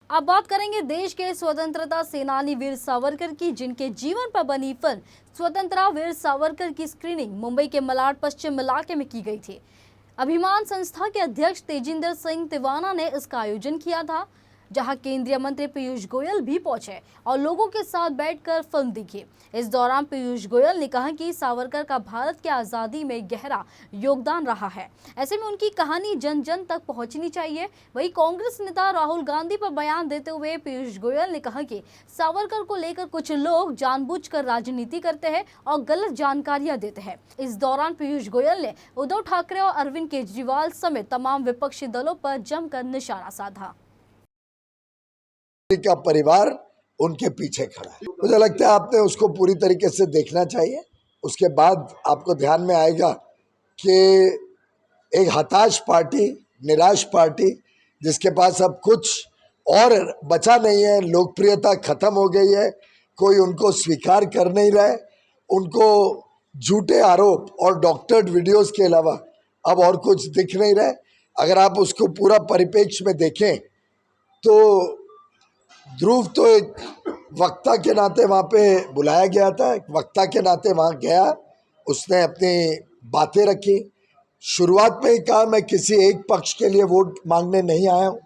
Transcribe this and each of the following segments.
अब बात करेंगे देश के स्वतंत्रता सेनानी वीर सावरकर की, जिनके जीवन पर बनी फिल्म स्वतंत्रता वीर सावरकर की स्क्रीनिंग मुंबई के मलाड पश्चिम इलाके में की गई थी। अभिमान संस्था के अध्यक्ष तेजिंदर सिंह तिवाना ने इसका आयोजन किया था, जहां केंद्रीय मंत्री पीयूष गोयल भी पहुंचे और लोगों के साथ बैठकर फिल्म देखी। इस दौरान पीयूष गोयल ने कहा कि सावरकर का भारत की आज़ादी में गहरा योगदान रहा है, ऐसे में उनकी कहानी जन जन तक पहुंचनी चाहिए। वहीं कांग्रेस नेता राहुल गांधी पर बयान देते हुए पीयूष गोयल ने कहा कि सावरकर को लेकर कुछ लोग जानबूझकर राजनीति करते हैं और गलत जानकारियां देते हैं। इस दौरान पीयूष गोयल ने उद्धव ठाकरे और अरविंद केजरीवाल समेत तमाम विपक्षी दलों पर जमकर निशाना साधा। का परिवार उनके पीछे खड़ा है। मुझे लगता है आपने उसको पूरी तरीके से देखना चाहिए। उसके बाद आपको ध्यान में आएगा कि एक हताश पार्टी, निराश पार्टी, जिसके पास अब कुछ और बचा नहीं है, लोकप्रियता खत्म हो गई है, कोई उनको स्वीकार कर नहीं रहा है, उनको झूठे आरोप और डॉक्टर्ड वीडियोस के अलावा अब और कुछ दिख नहीं रहा है। अगर आप उसको पूरा परिप्रेक्ष्य में देखें तो ध्रुव तो एक वक्ता के नाते वहाँ पे बुलाया गया था, एक वक्ता के नाते वहाँ गया, उसने अपनी बातें रखी। शुरुआत में ही कहा मैं किसी एक पक्ष के लिए वोट मांगने नहीं आया हूँ।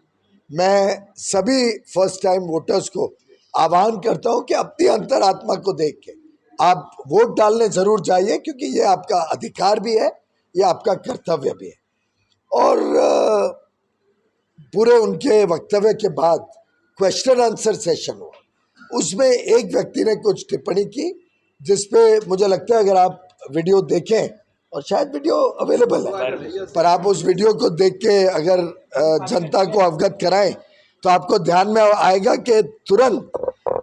मैं सभी फर्स्ट टाइम वोटर्स को आह्वान करता हूँ कि अपनी अंतरात्मा को देख के आप वोट डालने ज़रूर जाइए, क्योंकि ये आपका अधिकार भी है, ये आपका कर्तव्य भी है। और पूरे उनके वक्तव्य के बाद क्वेश्चन आंसर सेशन हुआ। उसमें एक व्यक्ति ने कुछ टिप्पणी की जिसपे मुझे लगता है अगर आप वीडियो देखें, और शायद वीडियो अवेलेबल है, पर आप उस वीडियो को देख के अगर जनता को अवगत कराएं तो आपको ध्यान में आएगा कि तुरंत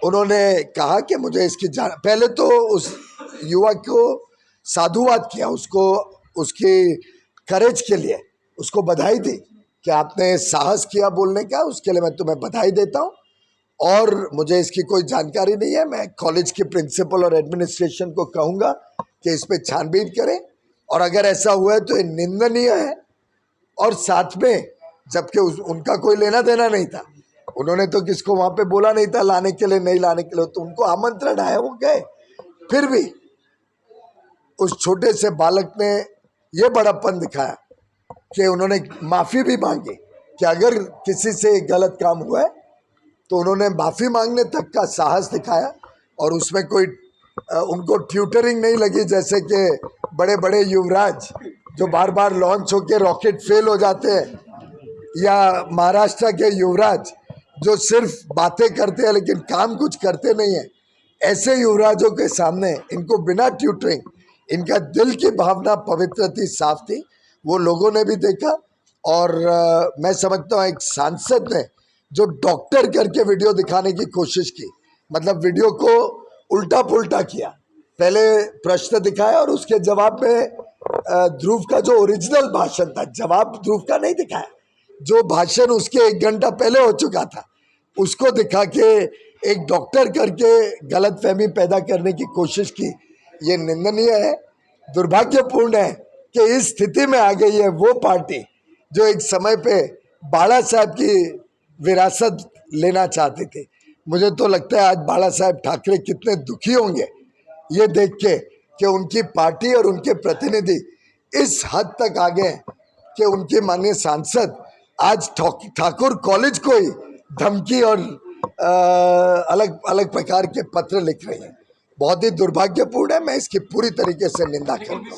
उन्होंने कहा कि मुझे इसकी जान। पहले तो उस युवा को साधुवाद किया, उसको उसकी करेज के लिए उसको बधाई दी कि आपने साहस किया बोलने का, उसके लिए मैं तुम्हें बधाई देता हूँ। और मुझे इसकी कोई जानकारी नहीं है, मैं कॉलेज के प्रिंसिपल और एडमिनिस्ट्रेशन को कहूँगा कि इस पर छानबीन करें, और अगर ऐसा हुआ है तो ये निंदनीय है। और साथ में जबकि उनका कोई लेना देना नहीं था, उन्होंने तो किसको वहाँ पे बोला नहीं था लाने के लिए, नहीं लाने के लिए, तो उनको आमंत्रण आया, वो गए। फिर भी उस छोटे से बालक ने ये बड़प्पन दिखाया कि उन्होंने माफ़ी भी मांगी कि अगर किसी से गलत काम हुआ है तो उन्होंने माफ़ी मांगने तक का साहस दिखाया। और उसमें कोई उनको ट्यूटरिंग नहीं लगी, जैसे कि बड़े बड़े युवराज जो बार बार लॉन्च होके रॉकेट फेल हो जाते हैं, या महाराष्ट्र के युवराज जो सिर्फ बातें करते हैं लेकिन काम कुछ करते नहीं हैं। ऐसे युवराजों के सामने इनको बिना ट्यूटरिंग, इनका दिल की भावना पवित्र थी, साफ थी, वो लोगों ने भी देखा। और मैं समझता हूँ एक सांसद ने जो डॉक्टर करके वीडियो दिखाने की कोशिश की, मतलब वीडियो को उल्टा पुल्टा किया, पहले प्रश्न दिखाया और उसके जवाब में ध्रुव का जो ओरिजिनल भाषण था, जवाब ध्रुव का नहीं दिखाया, जो भाषण उसके 1 घंटा पहले हो चुका था उसको दिखा के एक डॉक्टर करके गलतफहमी पैदा करने की कोशिश की। ये निंदनीय है, दुर्भाग्यपूर्ण है कि इस स्थिति में आ गई है वो पार्टी जो एक समय पे बाला साहब की विरासत लेना चाहती थी। मुझे तो लगता है आज बाला साहब ठाकरे कितने दुखी होंगे ये देख के कि उनकी पार्टी और उनके प्रतिनिधि इस हद तक आ गए कि उनके माननीय सांसद आज ठाकुर कॉलेज को ही धमकी और अलग अलग प्रकार के पत्र लिख रहे हैं। बहुत ही दुर्भाग्यपूर्ण है, मैं इसकी पूरी तरीके से निंदा करता हूँ।